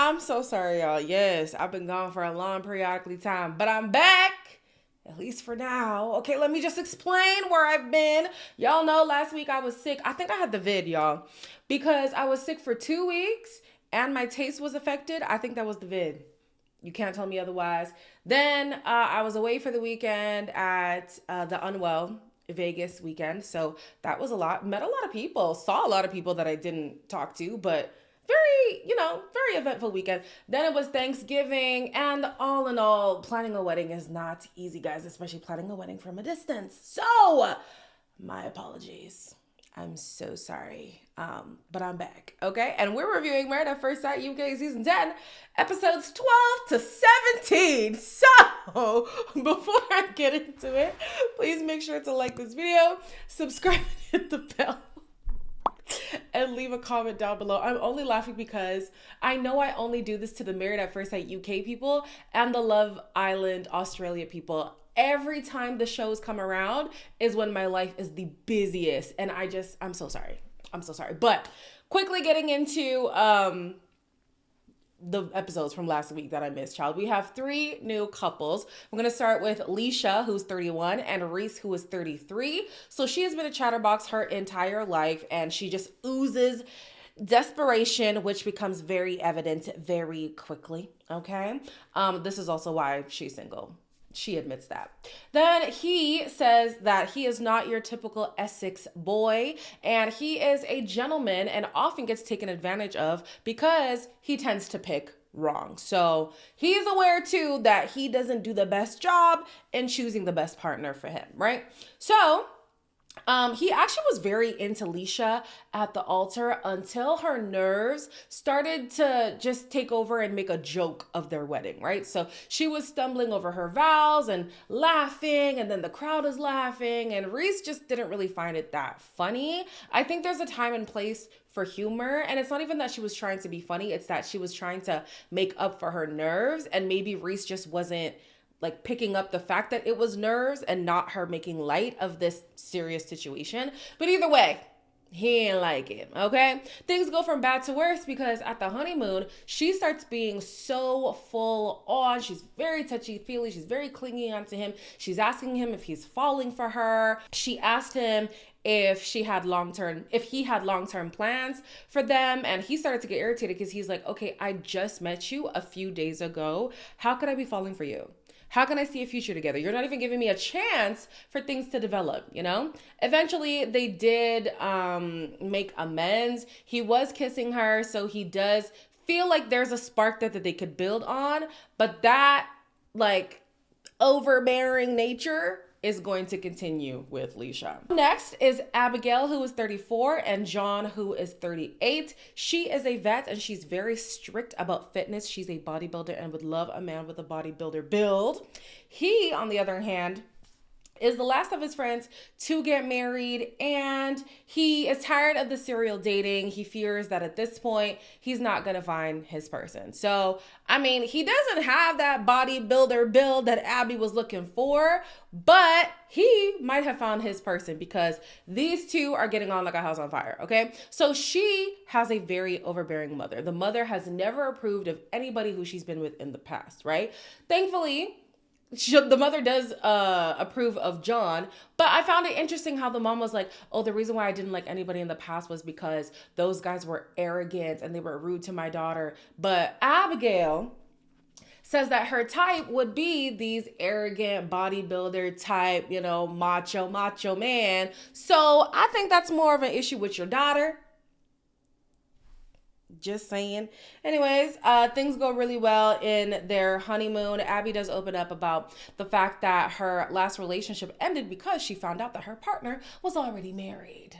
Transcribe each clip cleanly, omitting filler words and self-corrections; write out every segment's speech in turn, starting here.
I'm so sorry, y'all. Yes, I've been gone for a long periodically time, but I'm back. At least for now. Okay, let me just explain where I've been. Y'all know last week I was sick. I think I had the vid, y'all, because I was sick for 2 weeks and my taste was affected. I think that was the vid. You can't tell me otherwise. Then I was away for the weekend at the Unwell Vegas weekend. So that was a lot. Met a lot of people. Saw a lot of people that I didn't talk to, but very eventful weekend. Then it was Thanksgiving, and all in all, planning a wedding is not easy, guys, especially planning a wedding from a distance. So, my apologies. I'm so sorry. But I'm back, okay? And we're reviewing Married at First Sight UK Season 10, episodes 12 to 17. So, before I get into it, please make sure to like this video, subscribe, and hit the bell, and leave a comment down below. I'm only laughing because I know I only do this to the Married at First Sight UK people and the Love Island Australia people. Every time the shows come around is when my life is the busiest, and I'm so sorry. I'm so sorry. But quickly getting into the episodes from last week that I missed, child. We have 3 new couples. I'm going to start with Leisha, who's 31, and Reese, who is 33. So she has been a chatterbox her entire life, and she just oozes desperation, which becomes very evident very quickly, okay? This is also why she's single. She admits that. Then he says that he is not your typical Essex boy, and he is a gentleman and often gets taken advantage of because he tends to pick wrong. So he's aware too that he doesn't do the best job in choosing the best partner for him, right? So he actually was very into Leisha at the altar until her nerves started to just take over and make a joke of their wedding, right? So she was stumbling over her vows and laughing, and then the crowd is laughing, and Reese just didn't really find it that funny. I think there's a time and place for humor, and it's not even that she was trying to be funny, it's that she was trying to make up for her nerves, and maybe Reese just wasn't like picking up the fact that it was nerves and not her making light of this serious situation. But either way, he ain't like it, okay? Things go from bad to worse because at the honeymoon, she starts being so full on. She's very touchy-feely. She's very clingy onto him. She's asking him if he's falling for her. She asked him if he had long-term plans for them, and he started to get irritated because he's like, okay, I just met you a few days ago. How could I be falling for you? How can I see a future together? You're not even giving me a chance for things to develop, you know? Eventually, they did make amends. He was kissing her, so he does feel like there's a spark that they could build on, but that, like, overbearing nature is going to continue with Leisha. Next is Abigail, who is 34, and John, who is 38. She is a vet, and she's very strict about fitness. She's a bodybuilder and would love a man with a bodybuilder build. He, on the other hand, is the last of his friends to get married, and he is tired of the serial dating. He fears that at this point, he's not gonna find his person. So, I mean, he doesn't have that bodybuilder build that Abby was looking for, but he might have found his person because these two are getting on like a house on fire, okay? So she has a very overbearing mother. The mother has never approved of anybody who she's been with in the past, right? Thankfully, the mother does approve of John, but I found it interesting how the mom was like, oh, the reason why I didn't like anybody in the past was because those guys were arrogant and they were rude to my daughter. But Abigail says that her type would be these arrogant bodybuilder type, you know, macho man. So I think that's more of an issue with your daughter. Just saying. Anyways, things go really well in their honeymoon. Abby does open up about the fact that her last relationship ended because she found out that her partner was already married.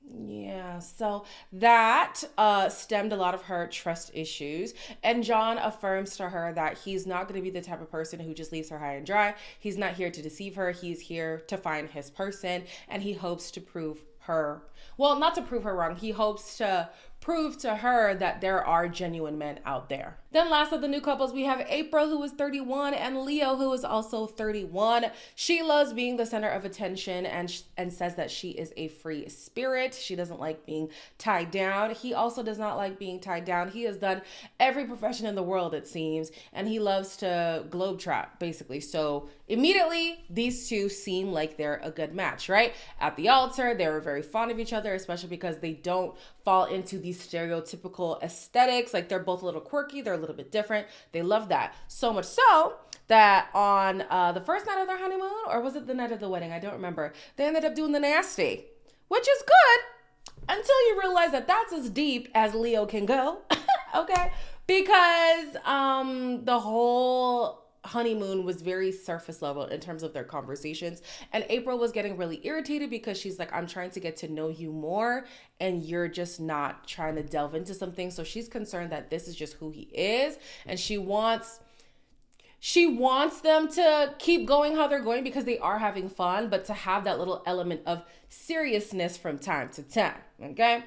Yeah, so that stemmed a lot of her trust issues. And John affirms to her that he's not going to be the type of person who just leaves her high and dry. He's not here to deceive her. He's here to find his person, and he hopes to prove her, well, not to prove her wrong. He hopes to prove to her that there are genuine men out there. Then last of the new couples, we have April, who is 31, and Leo, who is also 31. She loves being the center of attention and says that she is a free spirit. She doesn't like being tied down. He also does not like being tied down. He has done every profession in the world, it seems, and he loves to globetrot, basically. So immediately, these two seem like they're a good match, right? At the altar, they were very fond of each other, especially because they don't fall into these stereotypical aesthetics. Like, they're both a little quirky, they're a little bit different. They love that. So much so that on the first night of their honeymoon, or was it the night of the wedding? I don't remember. They ended up doing the nasty, which is good until you realize that that's as deep as Leo can go. Okay? Because the whole honeymoon was very surface level in terms of their conversations, and April was getting really irritated because she's like, I'm trying to get to know you more and you're just not trying to delve into something. So she's concerned that this is just who he is, and she wants them to keep going how they're going because they are having fun, but to have that little element of seriousness from time to time. Okay?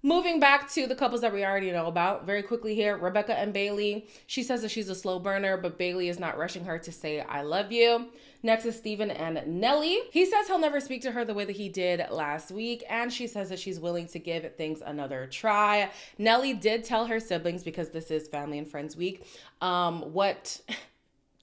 Moving back to the couples that we already know about very quickly here, Rebecca and Bailey. She says that she's a slow burner, but Bailey is not rushing her to say, I love you. Next is Steven and Nellie. He says he'll never speak to her the way that he did last week, and she says that she's willing to give things another try. Nellie did tell her siblings, because this is Family and Friends Week, what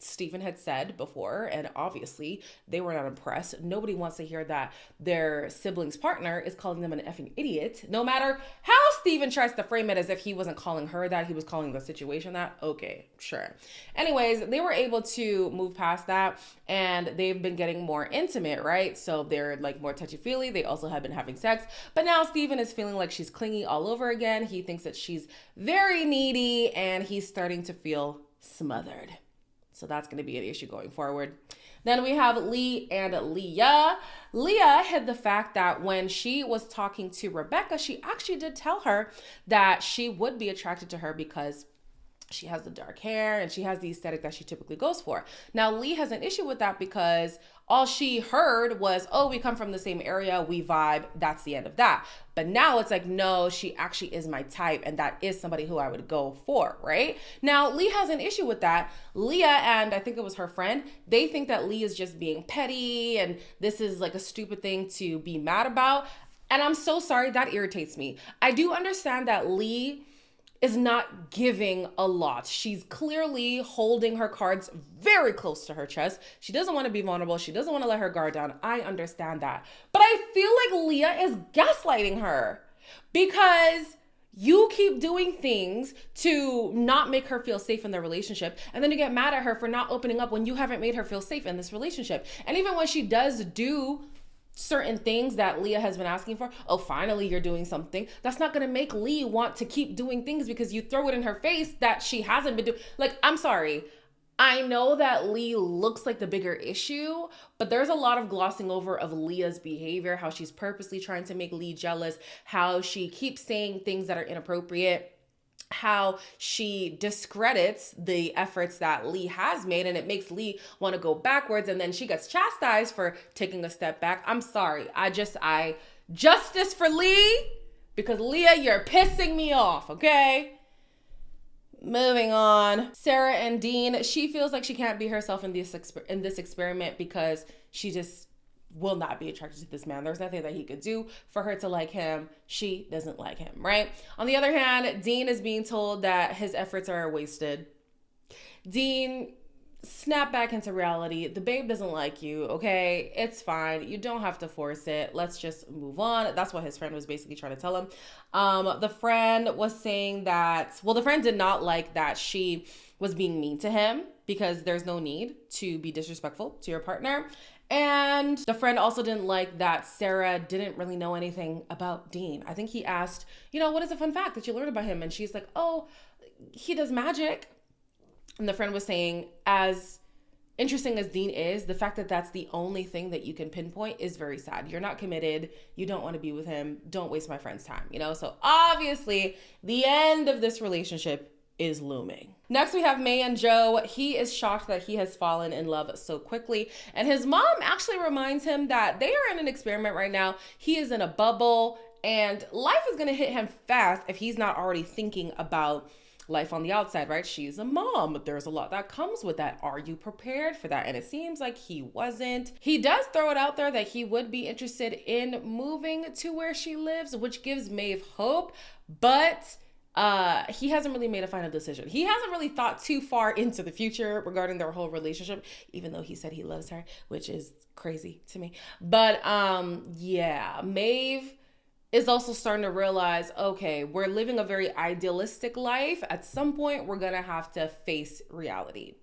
Stephen had said before, and obviously they were not impressed. Nobody wants to hear that their sibling's partner is calling them an effing idiot. No matter how Stephen tries to frame it as if he wasn't calling her that, he was calling the situation that. Okay, sure. Anyways, they were able to move past that, and they've been getting more intimate, right? So they're like more touchy-feely. They also have been having sex, but now Stephen is feeling like she's clingy all over again. He thinks that she's very needy, and he's starting to feel smothered. So that's going to be an issue going forward. Then we have Lee and Leah. Leah hid the fact that when she was talking to Rebecca, she actually did tell her that she would be attracted to her because she has the dark hair and she has the aesthetic that she typically goes for. Now, Lee has an issue with that because all she heard was, oh, we come from the same area, we vibe, that's the end of that. But now it's like, no, she actually is my type, and that is somebody who I would go for, right? Now, Lee has an issue with that. Leah and I think it was her friend, they think that Lee is just being petty and this is like a stupid thing to be mad about. And I'm so sorry, that irritates me. I do understand that Lee is not giving a lot. She's clearly holding her cards very close to her chest. She doesn't want to be vulnerable. She doesn't want to let her guard down. I understand that. But I feel like Leah is gaslighting her because you keep doing things to not make her feel safe in the relationship, and then you get mad at her for not opening up when you haven't made her feel safe in this relationship. And even when she does do certain things that Leah has been asking for, oh, finally you're doing something, that's not gonna make Lee want to keep doing things because you throw it in her face that she hasn't been doing. Like, I'm sorry, I know that Lee looks like the bigger issue, but there's a lot of glossing over of Leah's behavior, how she's purposely trying to make Lee jealous, how she keeps saying things that are inappropriate, how she discredits the efforts that Lee has made, and it makes Lee want to go backwards, and then she gets chastised for taking a step back. I'm sorry. Justice for Lee, because Leah, you're pissing me off, okay? Moving on. Sarah and Dean, she feels like she can't be herself in this experiment because she just will not be attracted to this man. There's nothing that he could do for her to like him. She doesn't like him, right? On the other hand, Dean is being told that his efforts are wasted. Dean, snap back into reality. The babe doesn't like you, okay? It's fine. You don't have to force it. Let's just move on. That's what his friend was basically trying to tell him. The friend was saying that, well, the friend did not like that she was being mean to him because there's no need to be disrespectful to your partner. And the friend also didn't like that Sarah didn't really know anything about Dean. I think he asked, what is a fun fact that you learned about him? And she's like, oh, he does magic. And the friend was saying, as interesting as Dean is, the fact that that's the only thing that you can pinpoint is very sad. You're not committed. You don't want to be with him. Don't waste my friend's time, So obviously the end of this relationship is looming. Next, we have May and Joe. He is shocked that he has fallen in love so quickly. And his mom actually reminds him that they are in an experiment right now. He is in a bubble And life is going to hit him fast if he's not already thinking about life on the outside, right? She's a mom. There's a lot that comes with that. Are you prepared for that? And it seems like he wasn't. He does throw it out there that he would be interested in moving to where she lives, which gives Maeve hope, but he hasn't really made a final decision. He hasn't really thought too far into the future regarding their whole relationship, even though he said he loves her, which is crazy to me. But yeah, Maeve is also starting to realize, okay, we're living a very idealistic life. At some point, we're gonna have to face reality.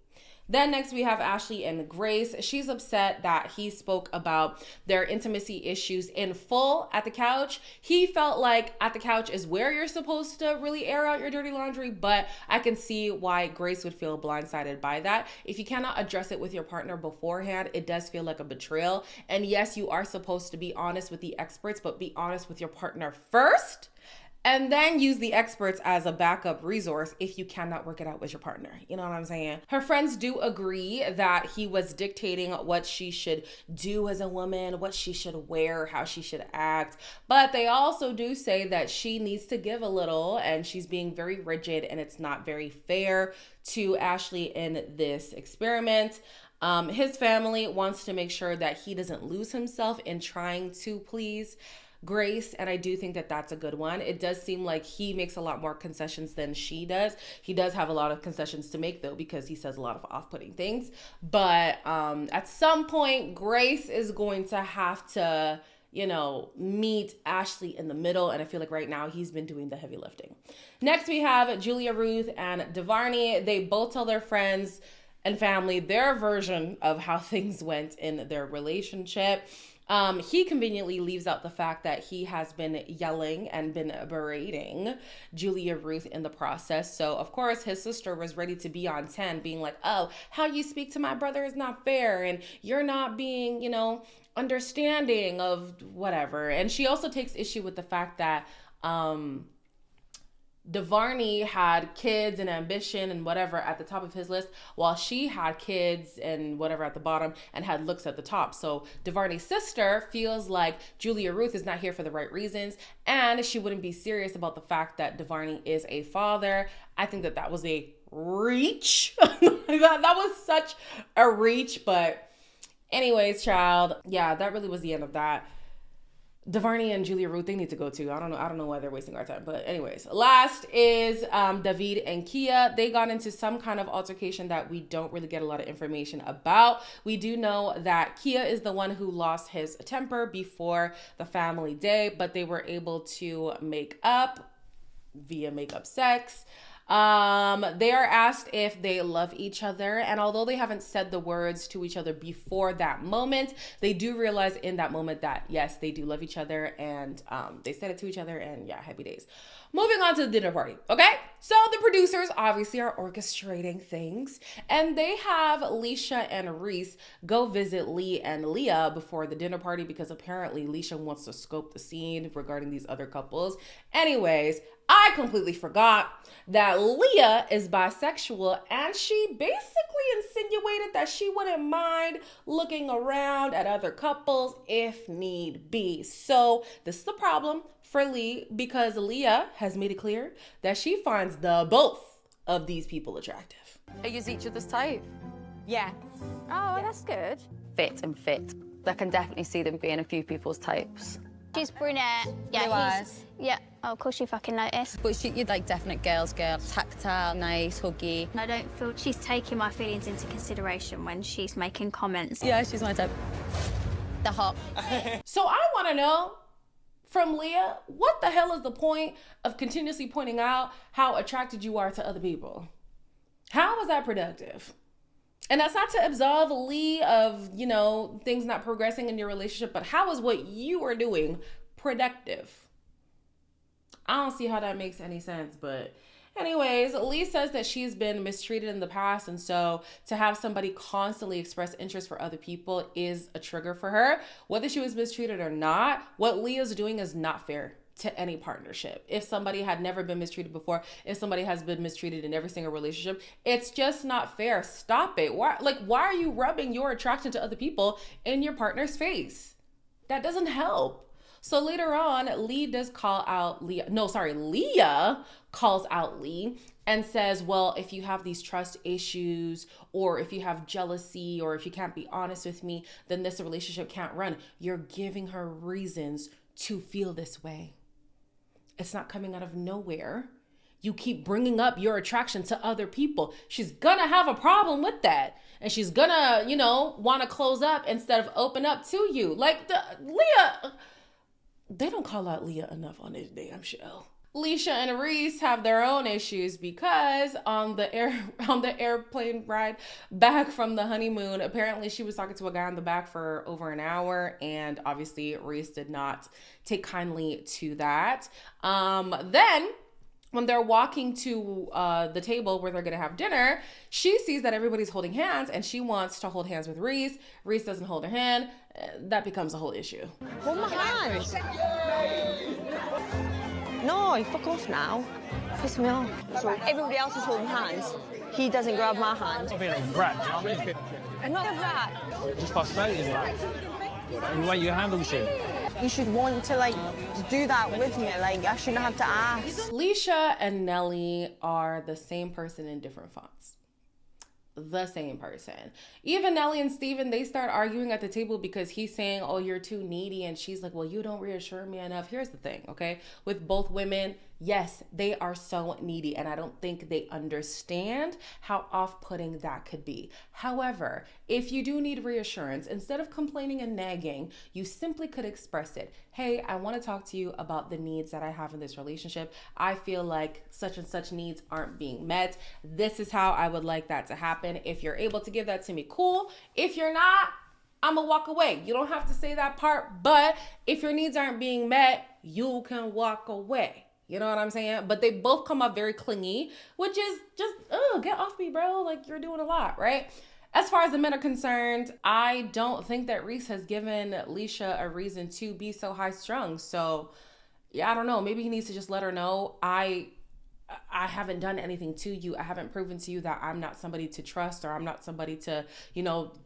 Then next we have Ashley and Grace. She's upset that he spoke about their intimacy issues in full at the couch. He felt like at the couch is where you're supposed to really air out your dirty laundry, but I can see why Grace would feel blindsided by that. If you cannot address it with your partner beforehand, it does feel like a betrayal. And yes, you are supposed to be honest with the experts, but be honest with your partner first. And then use the experts as a backup resource if you cannot work it out with your partner. You know what I'm saying? Her friends do agree that he was dictating what she should do as a woman, what she should wear, how she should act. But they also do say that she needs to give a little, and she's being very rigid, and it's not very fair to Ashley in this experiment. His family wants to make sure that he doesn't lose himself in trying to please Grace, and I do think that that's a good one. It does seem like he makes a lot more concessions than she does. He does have a lot of concessions to make, though, because he says a lot of off-putting things. But at some point, Grace is going to have to, you know, meet Ashley in the middle, and I feel like right now he's been doing the heavy lifting. Next, we have Julia Ruth and Devarney. They both tell their friends and family their version of how things went in their relationship. He conveniently leaves out the fact that he has been yelling and been berating Julia Ruth in the process. So, of course, his sister was ready to be on 10, being like, oh, how you speak to my brother is not fair, and you're not being, you know, understanding of whatever. And she also takes issue with the fact that Devarney had kids and ambition and whatever at the top of his list, while she had kids and whatever at the bottom and had looks at the top. So Devarney's sister feels like Julia Ruth is not here for the right reasons, and she wouldn't be serious about the fact that Devarney is a father. I think that that was a reach. that was such a reach, but anyways, child, yeah, that really was the end of that. Devarney and Julia Ruth, they need to go too. I don't know why they're wasting our time. But anyways, last is David and Kia. They got into some kind of altercation that we don't really get a lot of information about. We do know that Kia is the one who lost his temper before the family day, but they were able to make up via makeup sex. They are asked if they love each other, and although they haven't said the words to each other before that moment, they do realize in that moment that yes, they do love each other, and they said it to each other, and yeah, happy days. Moving on to the dinner party, okay? So the producers obviously are orchestrating things, and they have Leisha and Reese go visit Lee and Leah before the dinner party because apparently Leisha wants to scope the scene regarding these other couples. Anyways, I completely forgot that Leah is bisexual, and she basically insinuated that she wouldn't mind looking around at other couples if need be. So this is the problem for Lee, because Leah has made it clear that she finds the both of these people attractive. Are you each other's type? Yeah. Oh, that's good. Fit and fit. I can definitely see them being a few people's types. She's brunette. Yeah, Blue eyes. Yeah. Oh, of course you fucking noticed. But you'd like definite girl, tactile, nice, huggy. I don't feel she's taking my feelings into consideration when she's making comments. Yeah, she's my type. They're hot. So I want to know from Leah, what the hell is the point of continuously pointing out how attracted you are to other people? How is that productive? And that's not to absolve Lee of, you know, things not progressing in your relationship, but how is what you are doing productive? I don't see how that makes any sense, but anyways, Lee says that she's been mistreated in the past, and so to have somebody constantly express interest for other people is a trigger for her. Whether she was mistreated or not, what Lee is doing is not fair to any partnership. If somebody had never been mistreated before, if somebody has been mistreated in every single relationship, it's just not fair. Stop it. Why are you rubbing your attraction to other people in your partner's face? That doesn't help. So later on, Leah calls out Lee and says, well, if you have these trust issues, or if you have jealousy, or if you can't be honest with me, then this relationship can't run. You're giving her reasons to feel this way. It's not coming out of nowhere. You keep bringing up your attraction to other people. She's gonna have a problem with that. And she's gonna, want to close up instead of open up to you. Like Leah, they don't call out Leah enough on this damn show. Leisha and Reese have their own issues because on the airplane ride back from the honeymoon, apparently she was talking to a guy on the back for over an hour, and obviously Reese did not take kindly to that. Then when they're walking to the table where they're gonna have dinner, she sees that everybody's holding hands and she wants to hold hands with Reese. Reese doesn't hold her hand. That becomes a whole issue. Hold my hand. No, fuck off now. Piss me off. So everybody else is holding hands. He doesn't grab my hand. I'm being a brat, do you know what I mean? I'm not a rat. Just frustrated, like. The way you handle shit. You should want to, do that with me. I shouldn't have to ask. Leisha and Nelly are the same person in different fonts. The same person. Even Nelly and Steven, they start arguing at the table because he's saying, oh, you're too needy. And she's like, well, you don't reassure me enough. Here's the thing, okay? With both women, yes, they are so needy. And I don't think they understand how off-putting that could be. However, if you do need reassurance, instead of complaining and nagging, you simply could express it. Hey, I want to talk to you about the needs that I have in this relationship. I feel like such and such needs aren't being met. This is how I would like that to happen. If you're able to give that to me, cool. If you're not, I'm gonna walk away. You don't have to say that part, but if your needs aren't being met, you can walk away. You know what I'm saying? But they both come up very clingy, which is just, get off me, bro. Like, you're doing a lot, right? As far as the men are concerned, I don't think that Reese has given Leisha a reason to be so high strung. So yeah, I don't know. Maybe he needs to just let her know, I haven't done anything to you. I haven't proven to you that I'm not somebody to trust, or I'm not somebody to,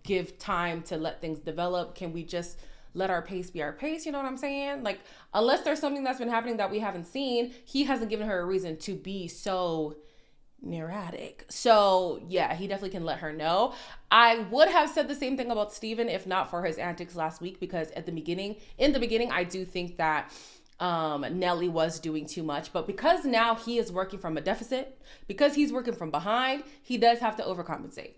give time to let things develop. Can we just let our pace be our pace? You know what I'm saying? Like, unless there's something that's been happening that we haven't seen, he hasn't given her a reason to be so neurotic. So yeah, he definitely can let her know. I would have said the same thing about Steven if not for his antics last week, because in the beginning, I do think that Nelly was doing too much, but because now he is working from a deficit, because he's working from behind, he does have to overcompensate.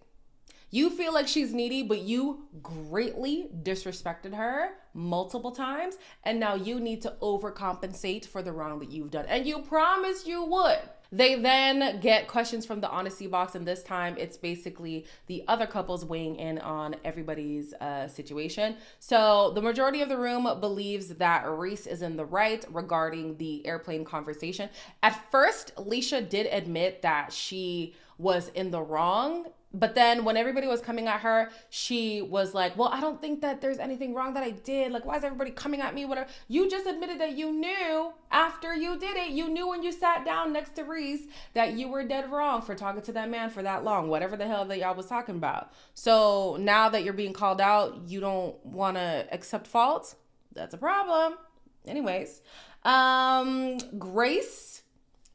You feel like she's needy, but you greatly disrespected her multiple times, and now you need to overcompensate for the wrong that you've done. And you promised you would. They then get questions from the honesty box, and this time it's basically the other couples weighing in on everybody's situation. So the majority of the room believes that Reese is in the right regarding the airplane conversation. At first, Leisha did admit that she was in the wrong, but then when everybody was coming at her, she was like, well, I don't think that there's anything wrong that I did. Like, why is everybody coming at me? Whatever. You just admitted that you knew after you did it. You knew when you sat down next to Reese that you were dead wrong for talking to that man for that long, whatever the hell that y'all was talking about. So now that you're being called out, you don't want to accept fault? That's a problem. Anyways, Grace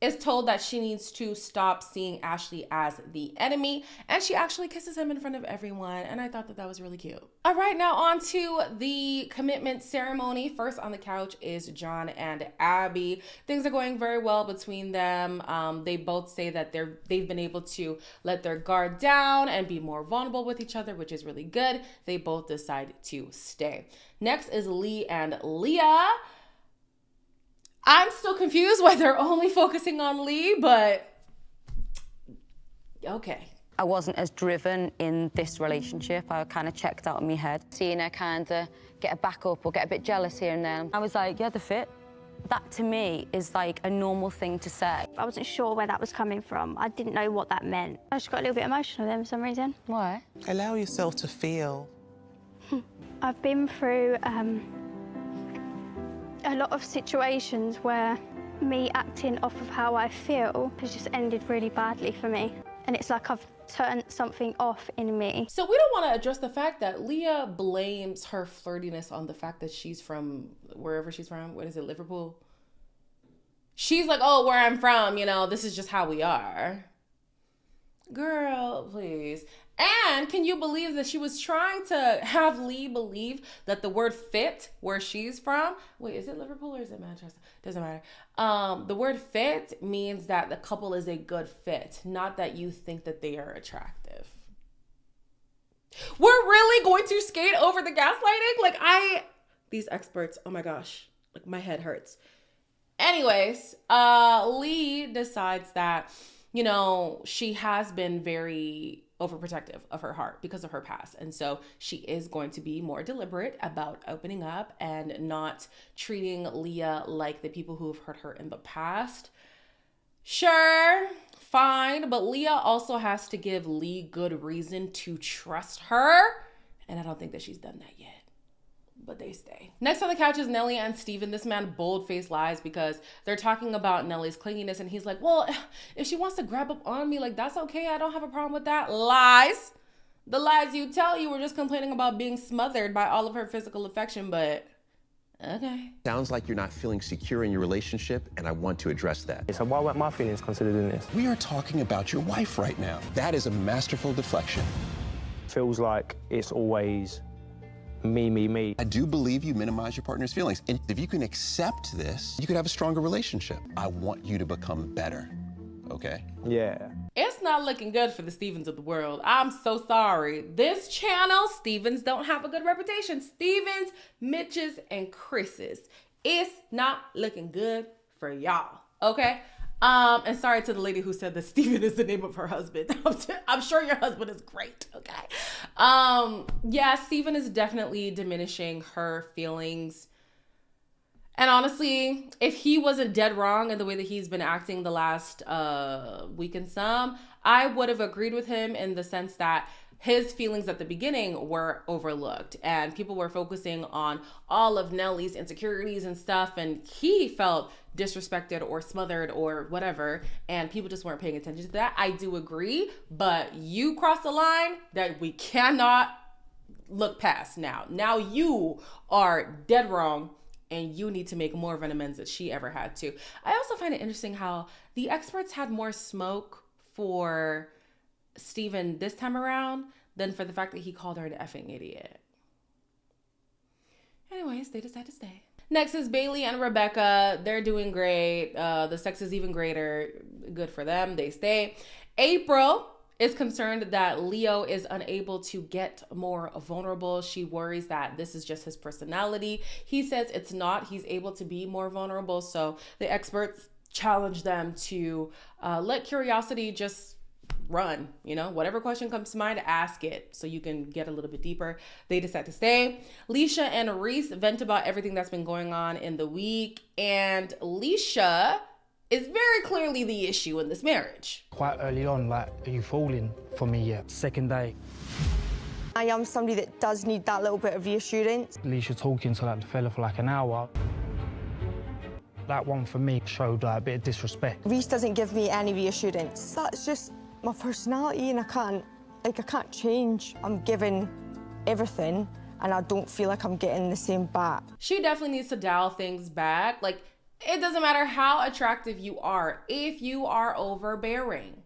is told that she needs to stop seeing Ashley as the enemy, and she actually kisses him in front of everyone, and I thought that that was really cute. All right, now on to the commitment ceremony. First on the couch is John and Abby. Things are going very well between them. They both say that they've been able to let their guard down and be more vulnerable with each other, which is really good. They both decide to stay. Next is Lee and Leah. I'm still confused why they're only focusing on Lee, but okay. I wasn't as driven in this relationship. I kind of checked out in my head. Seeing her kind of get a back up or get a bit jealous here and there. I was like, yeah, the fit. That to me is like a normal thing to say. I wasn't sure where that was coming from. I didn't know what that meant. I just got a little bit emotional then for some reason. Why? Allow yourself to feel. I've been through a lot of situations where me acting off of how I feel has just ended really badly for me. and it's like I've turned something off in me. So we don't want to address the fact that Leah blames her flirtiness on the fact that she's from wherever she's from. What is it, Liverpool? She's like, oh, where I'm from, you know, this is just how we are. Girl, please. And can you believe that she was trying to have Lee believe that the word fit, where she's from, wait, is it Liverpool or is it Manchester? Doesn't matter. The word fit means that the couple is a good fit, not that you think that they are attractive. We're really going to skate over the gaslighting? Like these experts, oh my gosh, like my head hurts. Anyways, Lee decides that, you know, she has been very overprotective of her heart because of her past. And so she is going to be more deliberate about opening up and not treating Leah like the people who have hurt her in the past. Sure, fine. But Leah also has to give Lee good reason to trust her. And I don't think that she's done that yet. But they stay. Next on the couch is Nelly and Steven. This man bold-faced lies because they're talking about Nelly's clinginess, and he's like, well, if she wants to grab up on me, like, that's okay. I don't have a problem with that. Lies. The lies you tell. You were just complaining about being smothered by all of her physical affection, but okay. Sounds like you're not feeling secure in your relationship, and I want to address that. So why weren't my feelings considered in this? We are talking about your wife right now. That is a masterful deflection. Feels like it's always me. I do believe you minimize your partner's feelings. And if you can accept this, you could have a stronger relationship. I want you to become better, okay? Yeah. It's not looking good for the Stevens of the world. I'm so sorry. This channel, Stevens don't have a good reputation. Stevens, Mitches, and Chris's. It's not looking good for y'all, okay? And sorry to the lady who said that Steven is the name of her husband. I'm sure your husband is great, okay? Yeah, Steven is definitely diminishing her feelings. And honestly, if he wasn't dead wrong in the way that he's been acting the last week and some, I would have agreed with him in the sense that his feelings at the beginning were overlooked and people were focusing on all of Nelly's insecurities and stuff, and he felt disrespected or smothered or whatever, and people just weren't paying attention to that. I do agree, but you crossed the line that we cannot look past now. Now you are dead wrong, and you need to make more of an amends than she ever had to. I also find it interesting how the experts had more smoke for Steven this time around than for the fact that he called her an effing idiot. Anyways, they decide to stay. Next is Bailey and Rebecca. They're doing great. The sex is even greater. Good for them. They stay. April is concerned that Leo is unable to get more vulnerable. She worries that this is just his personality. He says it's not. He's able to be more vulnerable. So the experts challenge them to let curiosity just run, you know, whatever question comes to mind, ask it so you can get a little bit deeper. They decide to stay. Leisha and Reese vent about everything that's been going on in the week, and Leisha is very clearly the issue in this marriage. Quite early on, like, are you falling for me yet? Second day, I am somebody that does need that little bit of reassurance. Leisha talking to like the fella for like an hour. That one for me showed like a bit of disrespect. Reese doesn't give me any reassurance. That's just my personality, and I can't change. I'm given everything, and I don't feel like I'm getting the same back. She definitely needs to dial things back. Like, it doesn't matter how attractive you are. If you are overbearing,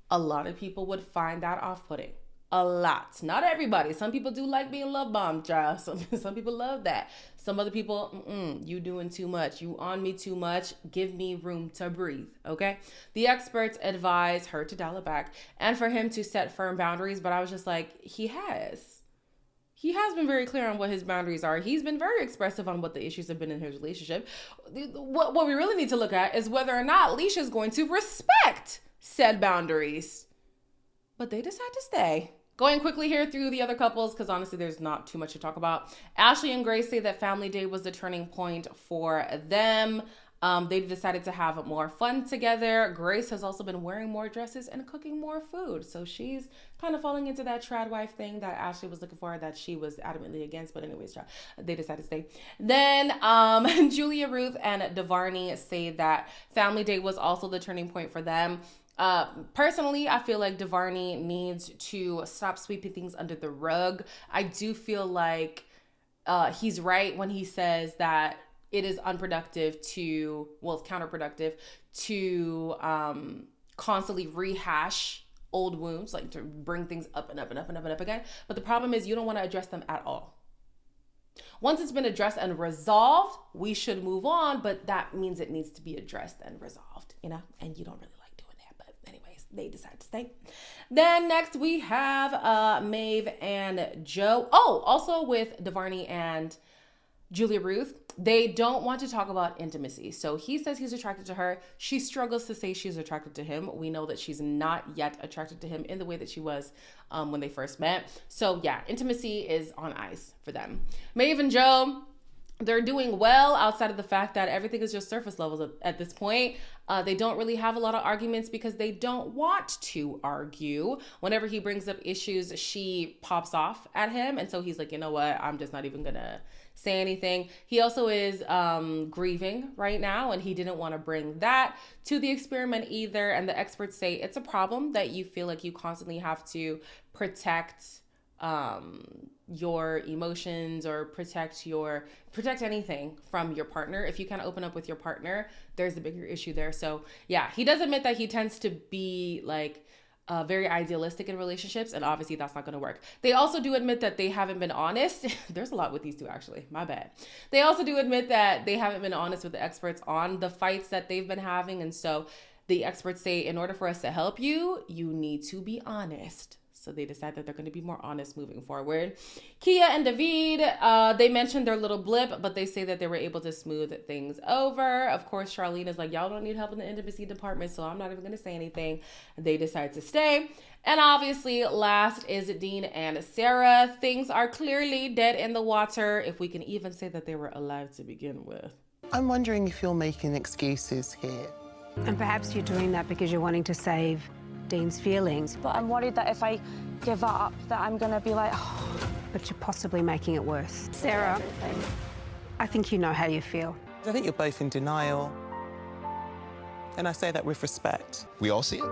a lot of people would find that off-putting. A lot. Not everybody. Some people do like being love bombed, child. Some people love that. Some other people, you doing too much. You on me too much. Give me room to breathe, okay? The experts advise her to dial it back and for him to set firm boundaries, but I was just like, he has been very clear on what his boundaries are. He's been very expressive on what the issues have been in his relationship. What we really need to look at is whether or not Leisha's going to respect said boundaries. But they decide to stay. Going quickly here through the other couples, because honestly, there's not too much to talk about. Ashley and Grace say that family day was the turning point for them. They decided to have more fun together. Grace has also been wearing more dresses and cooking more food. So she's kind of falling into that trad wife thing that Ashley was looking for, that she was adamantly against. But anyways, they decided to stay. Then Julia, Ruth, and Devarney say that family day was also the turning point for them. Personally, I feel like Devarney needs to stop sweeping things under the rug. I do feel like he's right when he says that it is unproductive to, well, it's counterproductive to constantly rehash old wounds, like to bring things up and up and up and up and up again. But the problem is you don't want to address them at all. Once it's been addressed and resolved, we should move on, but that means it needs to be addressed and resolved, you know, and you don't really like doing that. But anyways, they decide to stay. Then next we have Maeve and Joe. Oh, also with Devarney and Julia Ruth, they don't want to talk about intimacy. So he says he's attracted to her. She struggles to say she's attracted to him. We know that she's not yet attracted to him in the way that she was when they first met. So yeah, intimacy is on ice for them. Maeve and Joe, they're doing well outside of the fact that everything is just surface levels at this point. They don't really have a lot of arguments because they don't want to argue. Whenever he brings up issues, she pops off at him. And so he's like, you know what? I'm just not even gonna say anything. He also is grieving right now, and he didn't want to bring that to the experiment either. And the experts say it's a problem that you feel like you constantly have to protect your emotions or protect anything from your partner. If you can't open up with your partner, there's a bigger issue there. So yeah, he does admit that he tends to be like very idealistic in relationships, and obviously that's not going to work. They also do admit that they haven't been honest. There's a lot with these two, actually. My bad. They also do admit that they haven't been honest with the experts on the fights that they've been having, and so the experts say, in order for us to help you, you need to be honest. So they decide that they're going to be more honest moving forward. Kia and David, they mentioned their little blip, but they say that they were able to smooth things over. Of course, Charlene is like, y'all don't need help in the intimacy department, so I'm not even going to say anything. They decide to stay. And obviously, last is Dean and Sarah. Things are clearly dead in the water, if we can even say that they were alive to begin with. I'm wondering if you're making excuses here. And perhaps you're doing that because you're wanting to save Dean's feelings. But I'm worried that if I give up, that I'm gonna be like, oh. But you're possibly making it worse. Sarah, I think you know how you feel. I think you're both in denial. And I say that with respect. We all see it.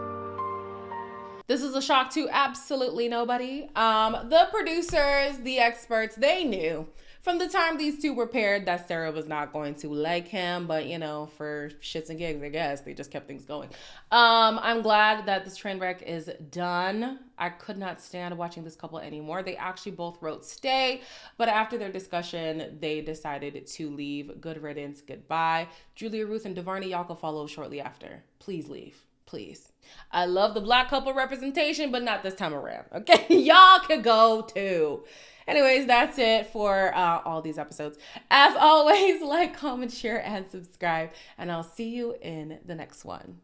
This is a shock to absolutely nobody. The producers, the experts, they knew from the time these two were paired that Sarah was not going to like him, but you know, for shits and gigs, I guess, they just kept things going. I'm glad that this train wreck is done. I could not stand watching this couple anymore. They actually both wrote stay, but after their discussion, they decided to leave. Good riddance, goodbye. Julia Ruth and Devarney, y'all can follow shortly after. Please leave, please. I love the black couple representation, but not this time around, okay? Y'all can go too. Anyways, that's it for all these episodes. As always, like, comment, share, and subscribe, and I'll see you in the next one.